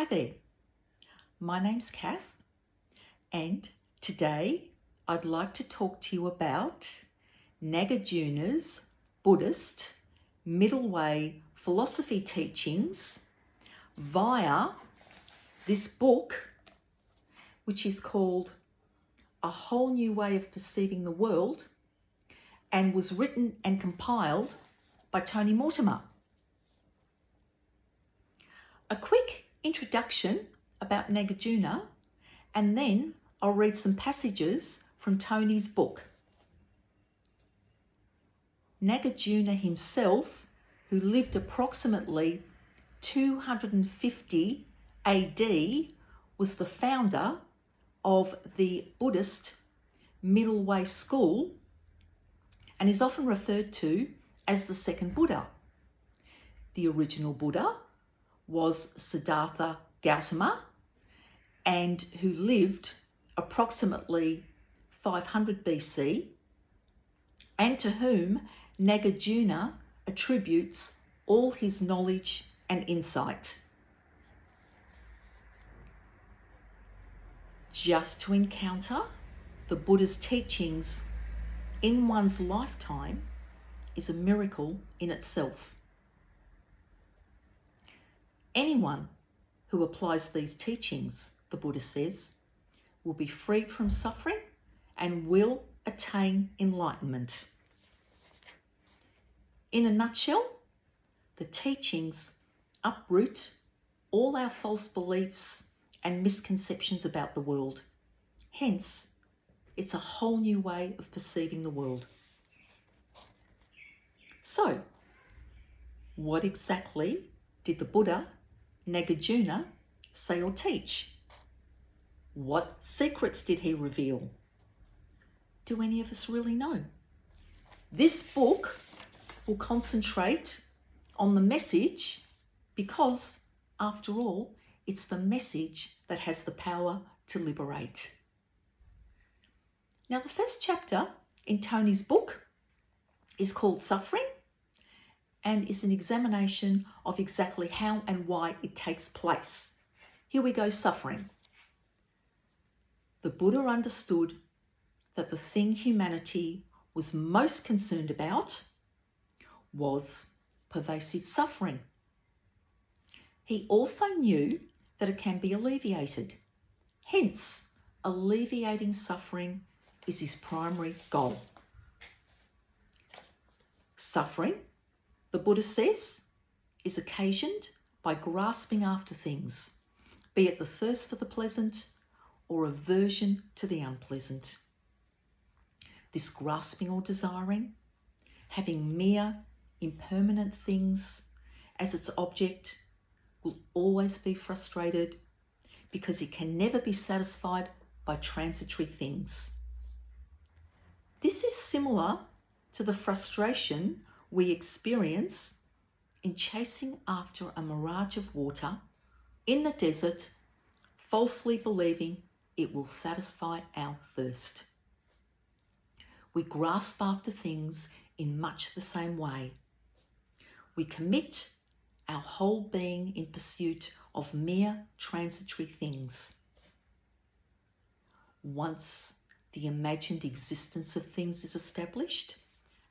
Hi there, my name's Kath, and today I'd like to talk to you about Nagarjuna's Buddhist middle way philosophy teachings via this book, which is called A Whole New Way of Perceiving the World and was written and compiled by Tony Mortimer. A quick introduction about Nagarjuna, and then I'll read some passages from Tony's book. Nagarjuna himself, who lived approximately 250 AD, was the founder of the Buddhist middle way school and is often referred to as the second Buddha. The original Buddha was Siddhartha Gautama, and who lived approximately 500 BC, and to whom Nagarjuna attributes all his knowledge and insight. Just to encounter the Buddha's teachings in one's lifetime is a miracle in itself. Anyone who applies these teachings, the Buddha says, will be freed from suffering and will attain enlightenment. In a nutshell, the teachings uproot all our false beliefs and misconceptions about the world. Hence, it's a whole new way of perceiving the world. So, what exactly did the Buddha, Nagarjuna, say or teach? What secrets did he reveal? Do any of us really know? This book will concentrate on the message because, after all, it's the message that has the power to liberate. Now, the first chapter in Tony's book is called Suffering and is an examination of exactly how and why it takes place. Here we go, suffering. The Buddha understood that the thing humanity was most concerned about was pervasive suffering. He also knew that it can be alleviated. Hence, alleviating suffering is his primary goal. Suffering, the Buddha says, is occasioned by grasping after things, be it the thirst for the pleasant or aversion to the unpleasant. This grasping or desiring, having mere impermanent things as its object, will always be frustrated because it can never be satisfied by transitory things. This is similar to the frustration we experience in chasing after a mirage of water in the desert, falsely believing it will satisfy our thirst. We grasp after things in much the same way. We commit our whole being in pursuit of mere transitory things. Once the imagined existence of things is established,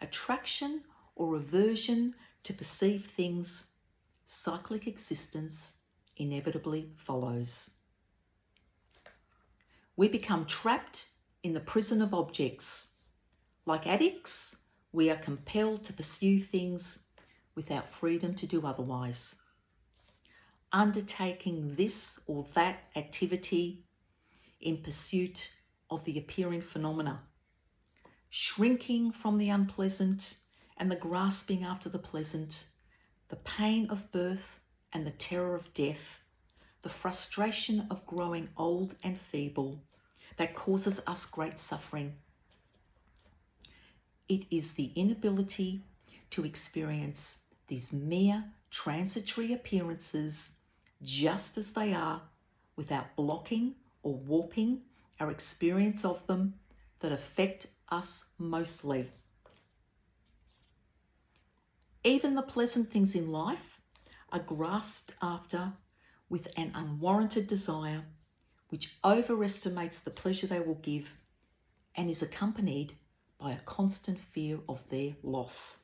attraction or aversion to perceived things, cyclic existence inevitably follows. We become trapped in the prison of objects. Like addicts, we are compelled to pursue things without freedom to do otherwise. Undertaking this or that activity in pursuit of the appearing phenomena, shrinking from the unpleasant and the grasping after the pleasant, the pain of birth and the terror of death, the frustration of growing old and feeble that causes us great suffering. It is the inability to experience these mere transitory appearances just as they are without blocking or warping our experience of them that affect us mostly. Even the pleasant things in life are grasped after with an unwarranted desire which overestimates the pleasure they will give and is accompanied by a constant fear of their loss.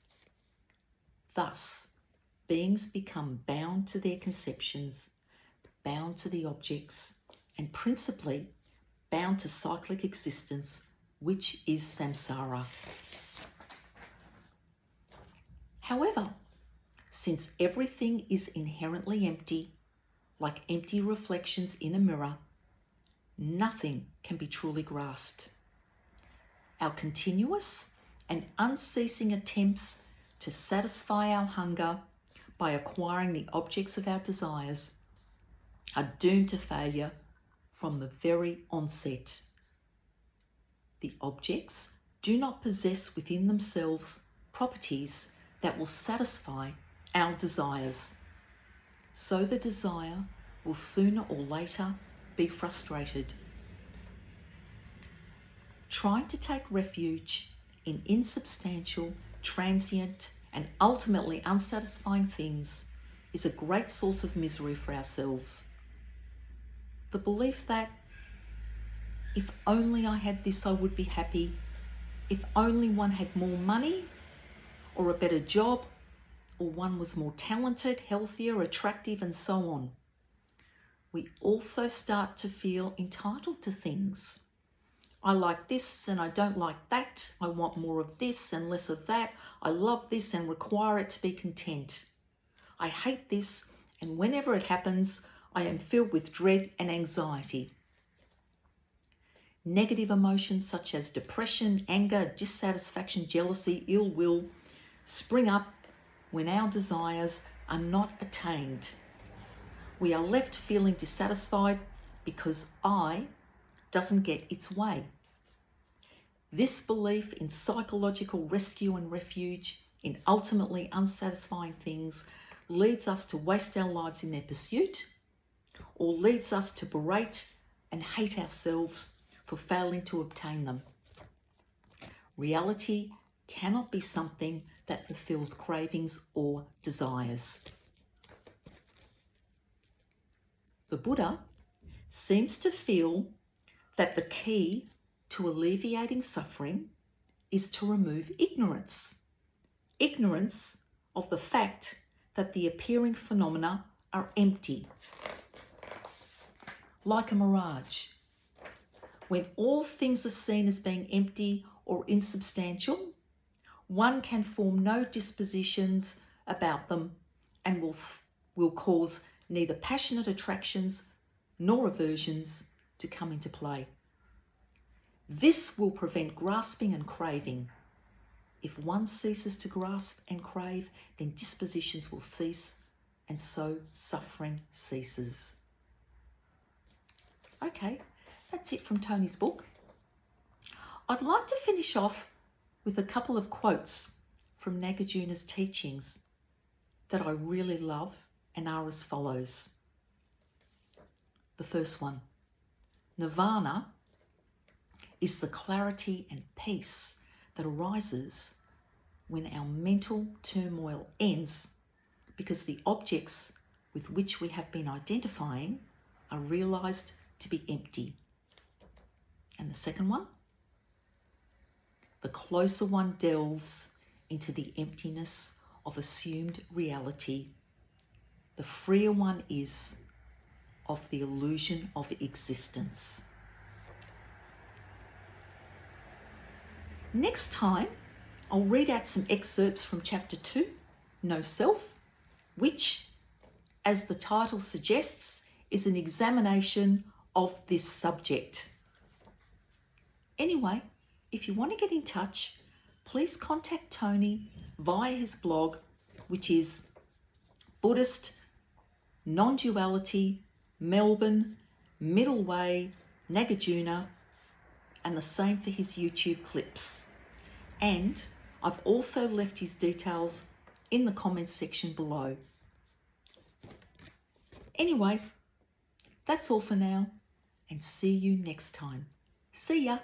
Thus, beings become bound to their conceptions, bound to the objects, and principally bound to cyclic existence, which is samsara. However, since everything is inherently empty, like empty reflections in a mirror, nothing can be truly grasped. Our continuous and unceasing attempts to satisfy our hunger by acquiring the objects of our desires are doomed to failure from the very onset. The objects do not possess within themselves properties that will satisfy our desires. So the desire will sooner or later be frustrated. Trying to take refuge in insubstantial, transient, and ultimately unsatisfying things is a great source of misery for ourselves. The belief that if only I had this, I would be happy. If only one had more money or a better job, or one was more talented, healthier, attractive, and so on. We also start to feel entitled to things. I like this and I don't like that. I want more of this and less of that. I love this and require it to be content. I hate this, and whenever it happens, I am filled with dread and anxiety. Negative emotions such as depression, anger, dissatisfaction, jealousy, ill will spring up when our desires are not attained. We are left feeling dissatisfied because I doesn't get its way. This belief in psychological rescue and refuge in ultimately unsatisfying things leads us to waste our lives in their pursuit, or leads us to berate and hate ourselves for failing to obtain them. Reality cannot be something that fulfills cravings or desires. The Buddha seems to feel that the key to alleviating suffering is to remove ignorance. Ignorance of the fact that the appearing phenomena are empty. Like a mirage. When all things are seen as being empty or insubstantial, one can form no dispositions about them and will cause neither passionate attractions nor aversions to come into play. This will prevent grasping and craving. If one ceases to grasp and crave, then dispositions will cease, and so suffering ceases. Okay, that's it from Tony's book. I'd like to finish off with a couple of quotes from Nagarjuna's teachings that I really love and are as follows. The first one, Nirvana is the clarity and peace that arises when our mental turmoil ends because the objects with which we have been identifying are realized to be empty. And the second one, the closer one delves into the emptiness of assumed reality, the freer one is of the illusion of existence. Next time, I'll read out some excerpts from Chapter 2, No Self, which, as the title suggests, is an examination of this subject. Anyway, if you want to get in touch, please contact Tony via his blog, which is Buddhist, Non-Duality, Melbourne, Middle Way, Nagarjuna, and the same for his YouTube clips. And I've also left his details in the comments section below. Anyway, that's all for now, and see you next time. See ya!